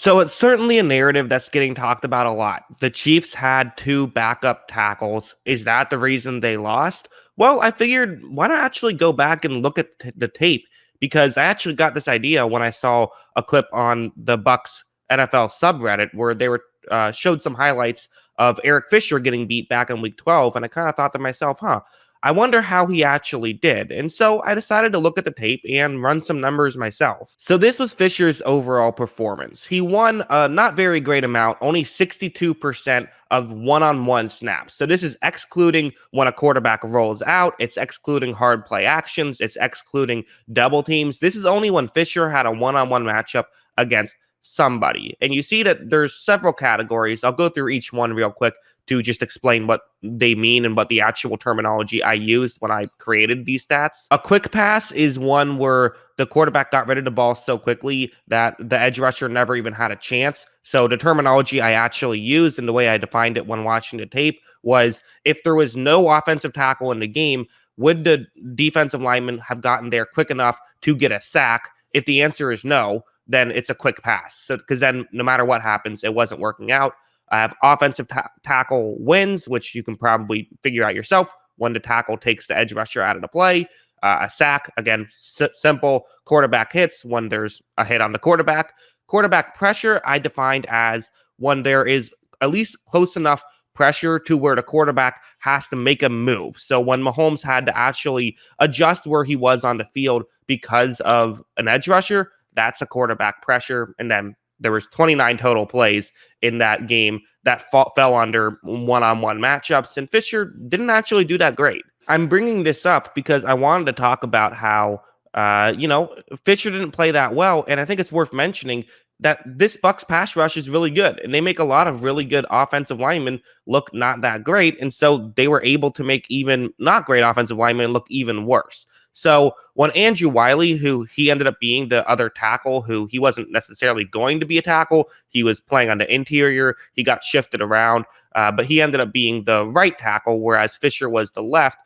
So it's certainly a narrative that's getting talked about a lot. The Chiefs had two backup tackles. Is that the reason they lost? Well, I figured why not actually go back and look at the tape, because I actually got this idea when I saw a clip on the Bucks NFL subreddit where they were showed some highlights of Eric Fisher getting beat back in Week 12, and I kind of thought to myself, I wonder how he actually did. And so I decided to look at the tape and run some numbers myself. So this was Fisher's overall performance. He won a not very great amount, only 62% of one-on-one snaps. So this is excluding when a quarterback rolls out. It's excluding hard play actions. It's excluding double teams. This is only when Fisher had a one-on-one matchup against somebody. And you see that there's several categories. I'll go through each one real quick to just explain what they mean and what the actual terminology I used when I created these stats. A quick pass is one where the quarterback got rid of the ball so quickly that the edge rusher never even had a chance. So the terminology I actually used and the way I defined it when watching the tape was if there was no offensive tackle in the game, would the defensive lineman have gotten there quick enough to get a sack? If the answer is no, then it's a quick pass. So because then no matter what happens, it wasn't working out. I have offensive tackle wins, which you can probably figure out yourself when the tackle takes the edge rusher out of the play. A sack, again, simple. Quarterback hits when there's a hit on the quarterback. Quarterback pressure, I defined as when there is at least close enough pressure to where the quarterback has to make a move. So when Mahomes had to actually adjust where he was on the field because of an edge rusher, that's a quarterback pressure. And then there was 29 total plays in that game that fell under one-on-one matchups, and Fisher didn't actually do that great. I'm bringing this up because I wanted to talk about how, Fisher didn't play that well, and I think it's worth mentioning that this Bucks pass rush is really good, and they make a lot of really good offensive linemen look not that great, and so they were able to make even not great offensive linemen look even worse. So when Andrew Wiley, who he ended up being the other tackle, who he wasn't necessarily going to be a tackle, he was playing on the interior, he got shifted around, but he ended up being the right tackle, whereas Fisher was the left.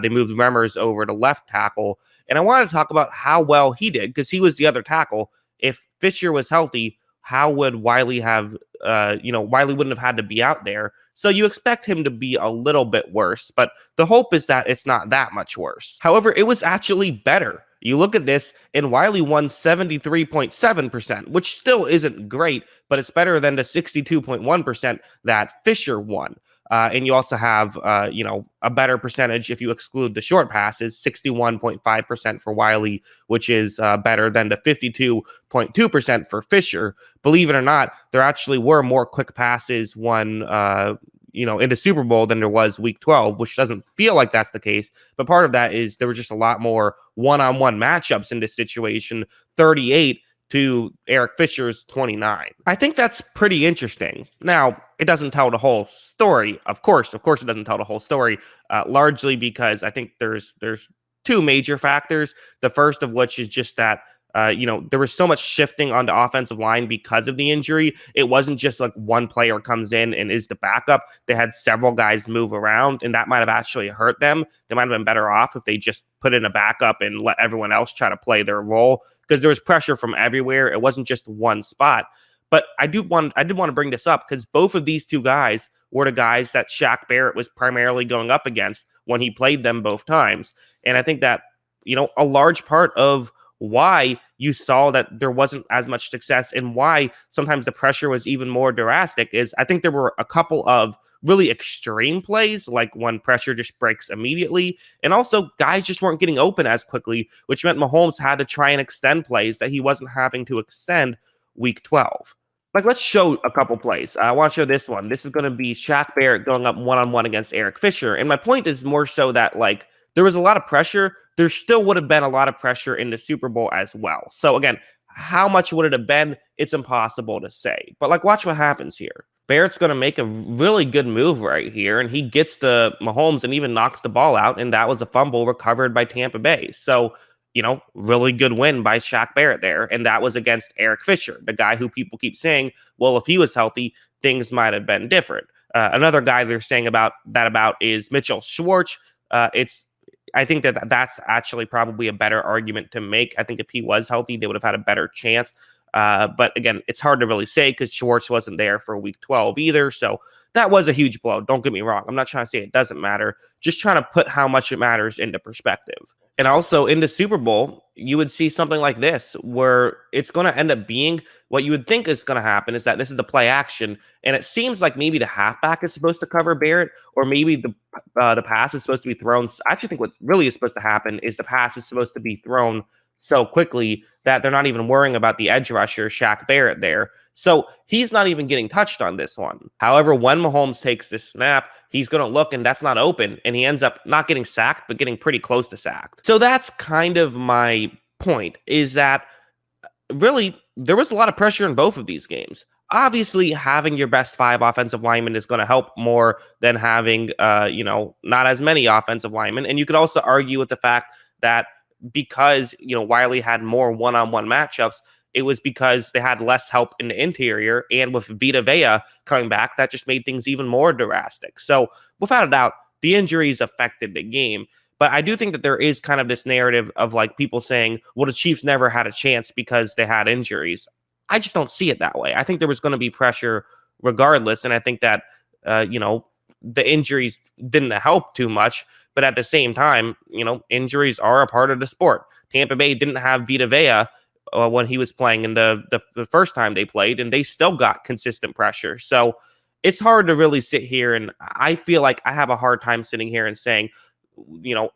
They moved Remmers over to left tackle. And I wanted to talk about how well he did, because he was the other tackle. If Fisher was healthy, how would Wiley have, Wiley wouldn't have had to be out there. So you expect him to be a little bit worse, but the hope is that it's not that much worse. However, it was actually better. You look at this, and Wiley won 73.7%, which still isn't great, but it's better than the 62.1% that Fisher won. And you also have, a better percentage if you exclude the short passes, 61.5% for Wiley, which is better than the 52.2% for Fisher. Believe it or not, there actually were more quick passes when, in the Super Bowl than there was Week 12, which doesn't feel like that's the case. But part of that is there was just a lot more one-on-one matchups in this situation, 38 to Eric Fisher's 29. I think that's pretty interesting. Now, it doesn't tell the whole story. Of course, it doesn't tell the whole story, largely because I think there's two major factors. The first of which is just that there was so much shifting on the offensive line because of the injury. It wasn't just like one player comes in and is the backup. They had several guys move around, and that might have actually hurt them. They might have been better off if they just put in a backup and let everyone else try to play their role, because there was pressure from everywhere. It wasn't just one spot. But I did want to bring this up because both of these two guys were the guys that Shaq Barrett was primarily going up against when he played them both times. And I think that, a large part of why you saw that there wasn't as much success and why sometimes the pressure was even more drastic is I think there were a couple of really extreme plays, like when pressure just breaks immediately. And also guys just weren't getting open as quickly, which meant Mahomes had to try and extend plays that he wasn't having to extend Week 12. Like, let's show a couple plays. I want to show this one. This is going to be Shaq Barrett going up one-on-one against Eric Fisher. And my point is more so that, there was a lot of pressure. There still would have been a lot of pressure in the Super Bowl as well. So, again, how much would it have been? It's impossible to say. But, watch what happens here. Barrett's going to make a really good move right here, and he gets the Mahomes and even knocks the ball out, and that was a fumble recovered by Tampa Bay. So, really good win by Shaq Barrett there. And that was against Eric Fisher, the guy who people keep saying, well, if he was healthy, things might have been different. Another guy they're saying about is Mitchell Schwartz. I think that's actually probably a better argument to make. I think if he was healthy, they would have had a better chance. But again, it's hard to really say because Schwartz wasn't there for week 12 either. So that was a huge blow. Don't get me wrong. I'm not trying to say it doesn't matter, just trying to put how much it matters into perspective. And also in the Super Bowl, you would see something like this where it's going to end up being what you would think is going to happen is that this is the play action. And it seems like maybe the halfback is supposed to cover Barrett, or maybe the pass is supposed to be thrown. I actually think what really is supposed to happen is the pass is supposed to be thrown so quickly that they're not even worrying about the edge rusher, Shaq Barrett, there. So he's not even getting touched on this one. However, when Mahomes takes this snap, he's going to look and that's not open. And he ends up not getting sacked, but getting pretty close to sacked. So that's kind of my point, is that really there was a lot of pressure in both of these games. Obviously, having your best 5 offensive linemen is going to help more than having, not as many offensive linemen. And you could also argue with the fact that because, Wiley had more one-on-one matchups, it was because they had less help in the interior. And with Vita Vea coming back, that just made things even more drastic. So without a doubt, the injuries affected the game. But I do think that there is kind of this narrative of like people saying, well, the Chiefs never had a chance because they had injuries. I just don't see it that way. I think there was going to be pressure regardless. And I think that, the injuries didn't help too much. But at the same time, injuries are a part of the sport. Tampa Bay didn't have Vita Vea when he was playing in the first time they played, and they still got consistent pressure. So it's hard to really sit here. And I feel like I have a hard time sitting here and saying,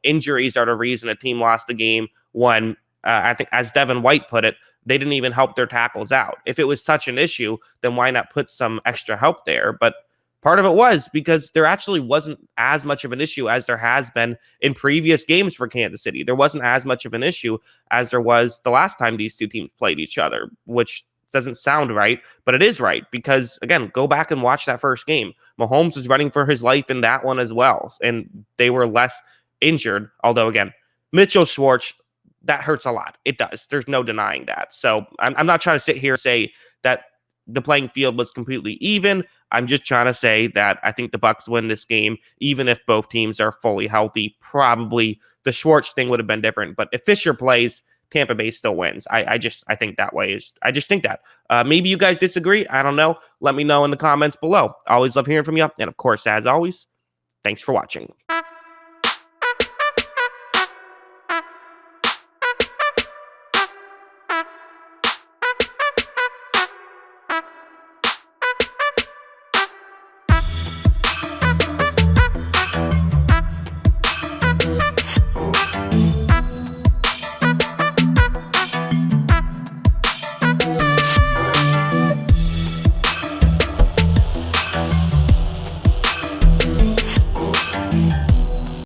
injuries are the reason a team lost the game when I think, as Devin White put it, they didn't even help their tackles out. If it was such an issue, then why not put some extra help there? But part of it was because there actually wasn't as much of an issue as there has been in previous games for Kansas City. There wasn't as much of an issue as there was the last time these two teams played each other, which doesn't sound right, but it is right because, again, go back and watch that first game. Mahomes was running for his life in that one as well, and they were less injured. Although, again, Mitchell Schwartz, that hurts a lot. It does. There's no denying that. So I'm not trying to sit here and say that the playing field was completely even. I'm just trying to say that I think the Bucs win this game, even if both teams are fully healthy. Probably the Schwartz thing would have been different, but if Fisher plays, Tampa Bay still wins. I think that way. I just think that. Maybe you guys disagree. I don't know. Let me know in the comments below. Always love hearing from you. And of course, as always, thanks for watching.